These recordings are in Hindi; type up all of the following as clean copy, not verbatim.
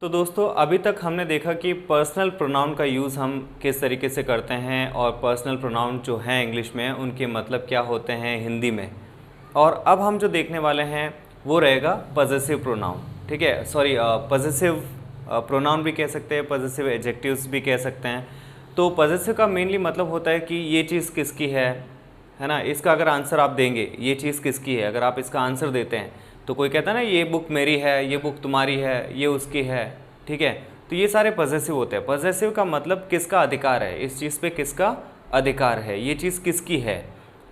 तो दोस्तों अभी तक हमने देखा कि पर्सनल प्रोनाउन का यूज़ हम किस तरीके से करते हैं और पर्सनल प्रोनाउन जो हैं इंग्लिश में उनके मतलब क्या होते हैं हिंदी में। और अब हम जो देखने वाले हैं वो रहेगा पजेसिव प्रोनाउन। ठीक है, सॉरी, पजेसिव प्रोनाउन भी कह सकते हैं, पजेसिव एडजेक्टिव्स भी कह सकते हैं। तो पजेसिव का मेनली मतलब होता है कि ये चीज़ किसकी है ना। इसका अगर आंसर आप देंगे ये चीज़ किसकी है, अगर आप इसका आंसर देते हैं तो कोई कहता है ना ये बुक मेरी है, ये बुक तुम्हारी है, ये उसकी है। ठीक है, तो ये सारे पजेसिव होते हैं। पजेसिव का मतलब किसका अधिकार है, इस चीज़ पे किसका अधिकार है, ये चीज़ किसकी है।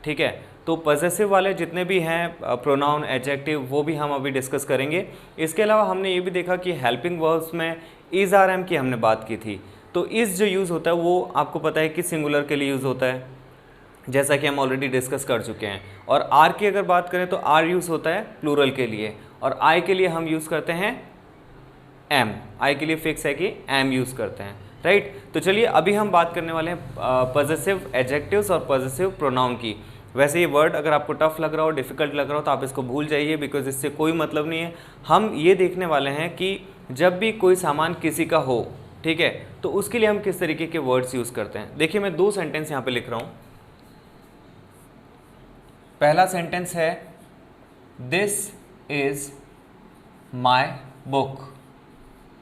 ठीक है, तो पजेसिव वाले जितने भी हैं प्रोनाउन एडजेक्टिव वो भी हम अभी डिस्कस करेंगे। इसके अलावा हमने ये भी देखा कि हेल्पिंग वर्ब्स में इज़ आर एम की हमने बात की थी। तो इज़ जो यूज़ होता है वो आपको पता है कि सिंगुलर के लिए यूज़ होता है, जैसा कि हम ऑलरेडी डिस्कस कर चुके हैं। और आर की अगर बात करें तो आर यूज़ होता है प्लूरल के लिए, और आई के लिए हम यूज़ करते हैं एम। आई के लिए फिक्स है कि एम यूज़ करते हैं, राइट। तो चलिए अभी हम बात करने वाले हैं पजेसिव एडजेक्टिव्स और पजेसिव प्रोनाउन की। वैसे ये वर्ड अगर आपको टफ लग रहा हो, डिफ़िकल्ट लग रहा हो तो आप इसको भूल जाइए, बिकॉज इससे कोई मतलब नहीं है। हम ये देखने वाले हैं कि जब भी कोई सामान किसी का हो, ठीक है, तो उसके लिए हम किस तरीके के वर्ड्स यूज़ करते हैं। देखिए मैं दो सेंटेंस यहाँ पे लिख रहा हूँ। पहला सेंटेंस है दिस इज माई बुक।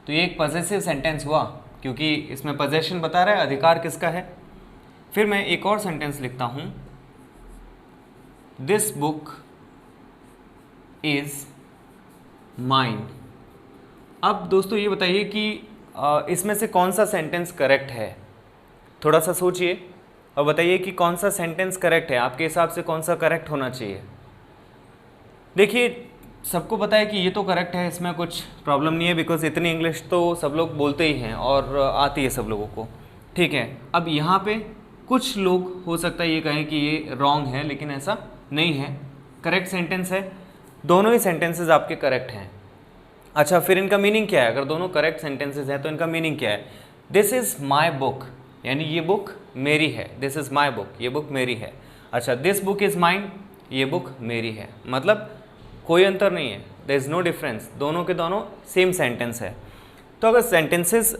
तो ये एक पजेसिव सेंटेंस हुआ क्योंकि इसमें पजेशन बता रहा है, अधिकार किसका है। फिर मैं एक और सेंटेंस लिखता हूं, दिस बुक इज माइन। अब दोस्तों ये बताइए कि इसमें से कौन सा सेंटेंस करेक्ट है। थोड़ा सा सोचिए और बताइए कि कौन सा सेंटेंस करेक्ट है, आपके हिसाब से कौन सा करेक्ट होना चाहिए। देखिए सबको पता है कि ये तो करेक्ट है, इसमें कुछ प्रॉब्लम नहीं है, बिकॉज इतनी इंग्लिश तो सब लोग बोलते ही हैं और आती है सब लोगों को। ठीक है, अब यहाँ पे कुछ लोग हो सकता है ये कहें कि ये रॉन्ग है, लेकिन ऐसा नहीं है, करेक्ट सेंटेंस है। दोनों ही सेंटेंसेस आपके करेक्ट हैं। अच्छा, फिर इनका मीनिंग क्या है। अगर दोनों करेक्ट सेंटेंसेस हैं तो इनका मीनिंग क्या है। दिस इज़ माई बुक, यानी ये बुक मेरी है। दिस इज़ माई बुक, ये बुक मेरी है। अच्छा, दिस बुक इज़ माइन, ये बुक मेरी है। मतलब कोई अंतर नहीं है, देयर इज़ नो डिफरेंस, दोनों के दोनों सेम सेंटेंस है। तो अगर सेंटेंसेस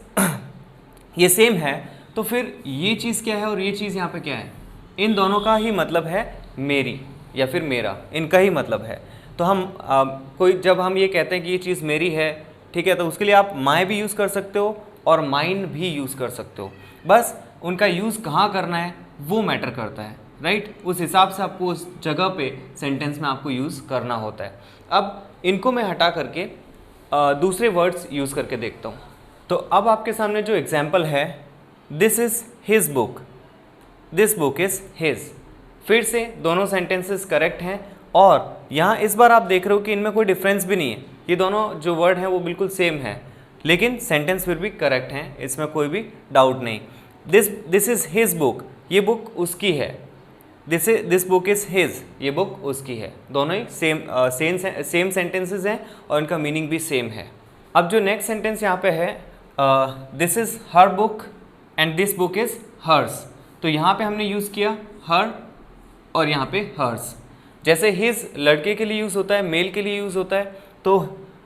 ये सेम है तो फिर ये चीज़ क्या है और ये चीज़ यहाँ पे क्या है। इन दोनों का ही मतलब है मेरी या फिर मेरा, इनका ही मतलब है। तो हम जब हम ये कहते हैं कि ये चीज़ मेरी है, ठीक है, तो उसके लिए आप माई भी यूज़ कर सकते हो और माइन भी यूज़ कर सकते हो। बस उनका यूज़ कहाँ करना है वो मैटर करता है, राइट। उस हिसाब से आपको उस जगह पे सेंटेंस में आपको यूज़ करना होता है। अब इनको मैं हटा करके दूसरे वर्ड्स यूज़ करके देखता हूँ। तो अब आपके सामने जो एग्जाम्पल है, this is his book, this book is his. फिर से दोनों सेंटेंसेस करेक्ट हैं और यहाँ इस बार आप देख रहे हो कि इनमें कोई डिफरेंस भी नहीं है। ये दोनों जो वर्ड हैं वो बिल्कुल सेम है, लेकिन सेंटेंस फिर भी करेक्ट हैं, इसमें कोई भी डाउट नहीं। दिस इज़ हिज बुक, ये बुक उसकी है। दिस बुक इज़ हिज, ये बुक उसकी है। दोनों ही सेम सेंटेंसेस हैं और इनका मीनिंग भी सेम है। अब जो नेक्स्ट सेंटेंस यहाँ पे है, this is her book and this book is hers. तो यहाँ पे हमने यूज़ किया हर और यहाँ पे हर्स। जैसे हिज लड़के के लिए यूज़ होता है, मेल के लिए यूज़ होता है, तो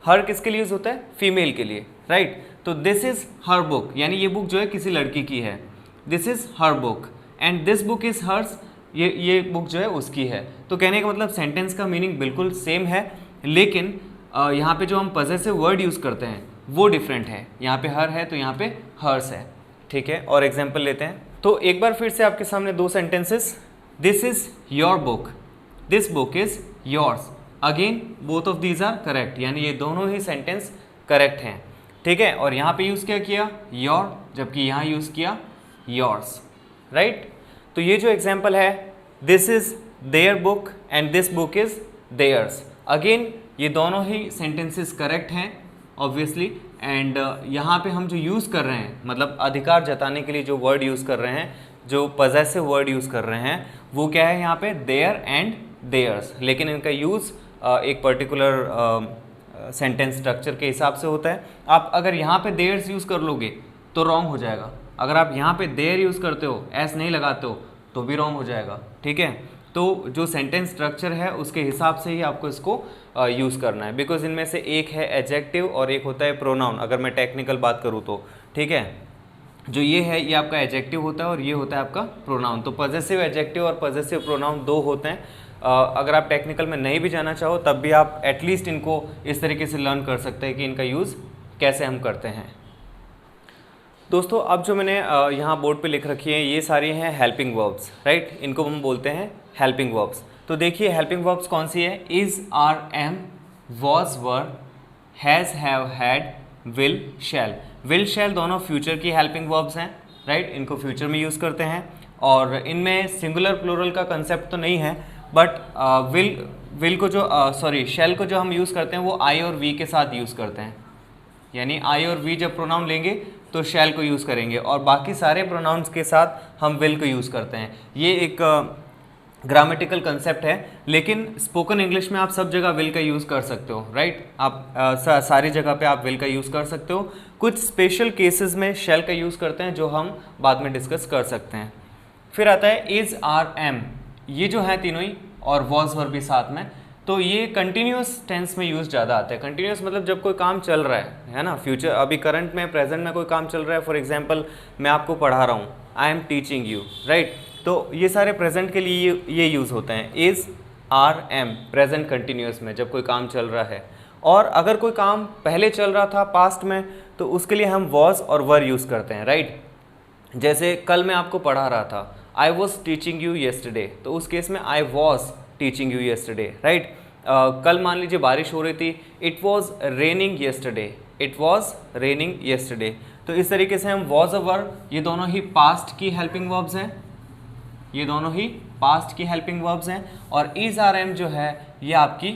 हर किसके लिए यूज़ होता है, फीमेल के लिए, राइट। तो दिस इज़ हर बुक, यानी ये बुक जो है किसी लड़की की है। This is her book and this book is hers, ये बुक जो है उसकी है। तो कहने का मतलब सेंटेंस का मीनिंग बिल्कुल सेम है, लेकिन यहाँ पे जो हम पजेसिव वर्ड यूज़ करते हैं वो डिफरेंट है। यहाँ पे हर है तो यहाँ पे हर्स है, ठीक है। और एग्जाम्पल लेते हैं। तो एक बार फिर से आपके सामने दो sentences, this is your book, this book is yours. Again both of these are correct, यानी ये दोनों ही सेंटेंस करेक्ट हैं, ठीक है। और यहाँ पे यूज़ क्या किया, योर, जबकि यहाँ यूज़ किया योर्स, राइट। तो ये जो एग्जाम्पल है, this is their book and this book is theirs. Again ये दोनों ही सेंटेंसेस करेक्ट हैं ऑब्वियसली। एंड यहाँ पे हम जो यूज़ कर रहे हैं, मतलब अधिकार जताने के लिए जो वर्ड यूज़ कर रहे हैं, जो पजेसिव वर्ड यूज़ कर रहे हैं, वो क्या है यहाँ पे, देयर एंड देयर्स। लेकिन इनका यूज़ एक पर्टिकुलर सेंटेंस स्ट्रक्चर के हिसाब से होता है। आप अगर यहाँ पे देयर्स यूज़ कर लोगे तो रॉन्ग हो जाएगा। अगर आप यहाँ पे देयर यूज़ करते हो, एस नहीं लगाते हो, तो भी रॉन्ग हो जाएगा, ठीक है। तो जो सेंटेंस स्ट्रक्चर है उसके हिसाब से ही आपको इसको यूज़ करना है, बिकॉज इनमें से एक है एडजेक्टिव और एक होता है प्रोनाउन, अगर मैं टेक्निकल बात करूँ तो। ठीक है, जो ये है ये आपका एडजेक्टिव होता है और ये होता है आपका प्रोनाउन। तो पॉजेसिव एडजेक्टिव और पॉजेसिव प्रोनाउन दो होते हैं। अगर आप टेक्निकल में नहीं भी जाना चाहो तब भी आप एटलीस्ट इनको इस तरीके से लर्न कर सकते हैं कि इनका यूज़ कैसे हम करते हैं। दोस्तों अब जो मैंने यहाँ बोर्ड पे लिख रखी है ये सारी हैं हेल्पिंग वर्ब्स, राइट, इनको हम बोलते हैं हेल्पिंग वर्ब्स। तो देखिए हेल्पिंग वर्ब्स कौन सी है, is, are, am, was, were, has, have, had, will, shall. Will, shall दोनों फ्यूचर की हेल्पिंग वर्ब्स हैं, राइट, इनको फ्यूचर में यूज़ करते हैं और इनमें सिंगुलर प्लूरल का कंसेप्ट तो नहीं है, बट विल को जो शैल को जो हम यूज़ करते हैं वो आई और वी के साथ यूज़ करते हैं, यानी आई और वी जब प्रोनाउन लेंगे तो शैल को यूज़ करेंगे और बाकी सारे प्रोनाउंस के साथ हम विल को यूज़ करते हैं। ये एक ग्रामेटिकल कंसेप्ट है, लेकिन स्पोकन इंग्लिश में आप सब जगह विल का यूज़ कर सकते हो, राइट, आप सारी जगह पे आप विल का यूज़ कर सकते हो। कुछ स्पेशल केसेस में शैल का यूज़ करते हैं जो हम बाद में डिस्कस कर सकते हैं। फिर आता है इज़, आर, एम, ये जो है तीनों ही, और वॉज, वर भी साथ में, तो ये कंटिन्यूस टेंस में यूज़ ज़्यादा आता है। कंटिन्यूस मतलब जब कोई काम चल रहा है ना, फ्यूचर, अभी करंट में, प्रेजेंट में कोई काम चल रहा है। फॉर एग्जांपल मैं आपको पढ़ा रहा हूँ, I am teaching you, right, तो ये सारे प्रेजेंट के लिए ये यूज़ होते हैं, is, are, am, present continuous में जब कोई काम चल रहा है। और अगर कोई काम पहले चल रहा था पास्ट में तो उसके लिए हम वॉज और वर यूज़ करते हैं, राइट। जैसे कल मैं आपको पढ़ा रहा था, I was teaching you yesterday, तो उस केस में I was teaching you yesterday, right. कल मान लीजिए बारिश हो रही थी, it was raining yesterday, it was raining yesterday. तो इस तरीके से हम वॉज और वर, ये दोनों ही पास्ट की हेल्पिंग वर्ब्स हैं, ये दोनों ही पास्ट की हेल्पिंग वर्ब्स हैं। और इज, आर, एम जो है ये आपकी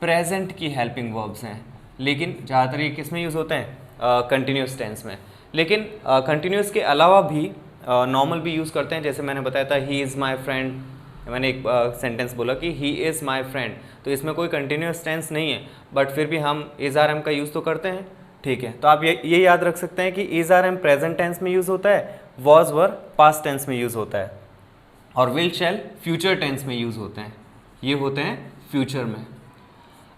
प्रेजेंट की हेल्पिंग वर्ब्स हैं, लेकिन ज़्यादातर ये किस में यूज़ होते हैं, कंटिन्यूस टेंस में। लेकिन कंटिन्यूस के अलावा भी नॉर्मल भी यूज़ करते हैं, जैसे मैंने बताया था ही इज़ माई फ्रेंड, मैंने एक सेंटेंस बोला कि ही इज़ माई फ्रेंड, तो इसमें कोई कंटिन्यूस टेंस नहीं है, बट फिर भी हम इज़, आर, एम का यूज़ तो करते हैं, ठीक है। तो आप ये याद रख सकते हैं कि is, are, am present tense में यूज़ होता है, वॉज, वर पास्ट टेंस में यूज़ होता है, और विल, शैल फ्यूचर टेंस में यूज़ होते हैं, ये होते हैं फ्यूचर में।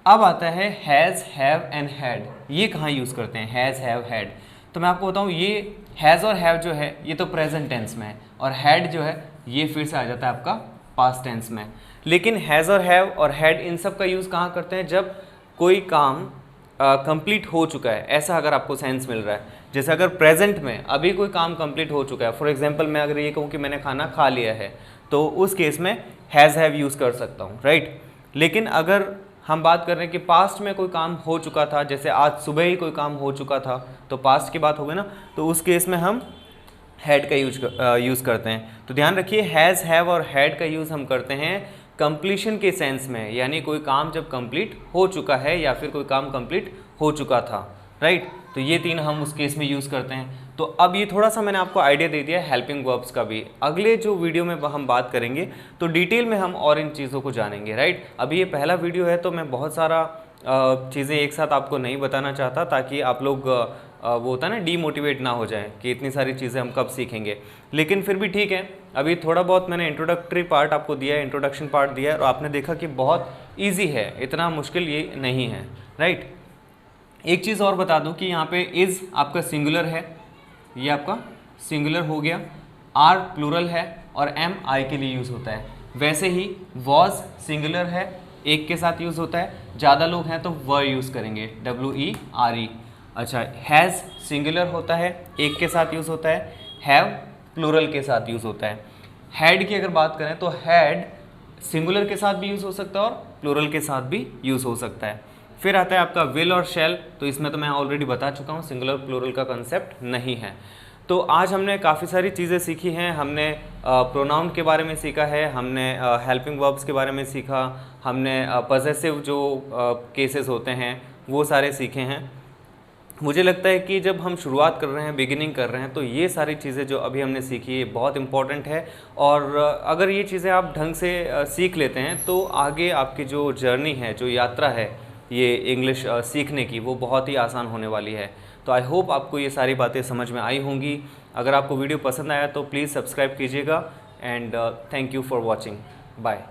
अब आता है हैज़, हैव एंड हैड, ये कहाँ यूज़ करते हैं, हैज़, हैव, हैड। तो मैं आपको बताऊँ, ये हैज़ और हैव जो है ये तो प्रेजेंट टेंस में है, और हैड जो है ये फिर से आ जाता है आपका पास्ट टेंस में। लेकिन हैज़ और हैव और हैड इन सब का यूज़ कहाँ करते हैं, जब कोई काम कंप्लीट हो चुका है, ऐसा अगर आपको सेंस मिल रहा है। जैसे अगर प्रेजेंट में अभी कोई काम कंप्लीट हो चुका है, फॉर एग्जांपल मैं अगर ये कहूँ कि मैंने खाना खा लिया है, तो उस केस में हैज़, हैव यूज़ कर सकता हूँ, राइट। लेकिन अगर हम बात कर रहे हैं कि पास्ट में कोई काम हो चुका था, जैसे आज सुबह ही कोई काम हो चुका था, तो पास्ट की बात हो गई ना, तो उस केस में हम हैड का यूज़ करते हैं। तो ध्यान रखिए, हैज़, हैव और हैड का यूज़ हम करते हैं कंप्लीशन के सेंस में, यानी कोई काम जब कंप्लीट हो चुका है या फिर कोई काम कंप्लीट हो चुका था, राइट। तो ये तीन हम उस केस में यूज़ करते हैं। तो अब ये थोड़ा सा मैंने आपको आइडिया दे दिया हेल्पिंग वर्ब्स का भी। अगले जो वीडियो में हम बात करेंगे तो डिटेल में हम और इन चीज़ों को जानेंगे, राइट। अभी ये पहला वीडियो है तो मैं बहुत सारा चीज़ें एक साथ आपको नहीं बताना चाहता, ताकि आप लोग वो होता है ना, डीमोटिवेट ना हो जाए कि इतनी सारी चीज़ें हम कब सीखेंगे। लेकिन फिर भी ठीक है, अभी थोड़ा बहुत मैंने इंट्रोडक्टरी पार्ट आपको दिया है, इंट्रोडक्शन पार्ट दिया है, और आपने देखा कि बहुत ईजी है, इतना मुश्किल ये नहीं है, राइट। एक चीज़ और बता दूं कि यहाँ पे इज़ आपका सिंगुलर है, ये आपका सिंगुलर हो गया, आर प्लूरल है, और एम आई के लिए यूज़ होता है। वैसे ही वॉज सिंगुलर है, एक के साथ यूज़ होता है, ज़्यादा लोग हैं तो वर यूज़ करेंगे, WERE। अच्छा, हैज़ सिंगुलर होता है, एक के साथ यूज़ होता है, हैव प्लूरल के साथ यूज़ होता है। हैड की अगर बात करें तो हैड सिंगुलर के साथ भी यूज़ हो सकता है और प्लूरल के साथ भी यूज़ हो सकता है। फिर आता है आपका विल और शैल, तो इसमें तो मैं ऑलरेडी बता चुका हूँ, सिंगुलर प्लूरल का कंसेप्ट नहीं है। तो आज हमने काफ़ी सारी चीज़ें सीखी हैं। हमने प्रोनाउन के बारे में सीखा है, हमने हेल्पिंग वर्ब्स के बारे में सीखा, हमने पॉसेसिव जो केसेस होते हैं वो सारे सीखे हैं। मुझे लगता है कि जब हम शुरुआत कर रहे हैं, बिगिनिंग कर रहे हैं, तो ये सारी चीज़ें जो अभी हमने सीखी ये बहुत इम्पॉर्टेंट है। और अगर ये चीज़ें आप ढंग से सीख लेते हैं तो आगे आपकी जो जर्नी है, जो यात्रा है ये इंग्लिश सीखने की, वो बहुत ही आसान होने वाली है। तो आई होप आपको ये सारी बातें समझ में आई होंगी। अगर आपको वीडियो पसंद आया तो प्लीज़ सब्सक्राइब कीजिएगा, and thank you for watching. Bye.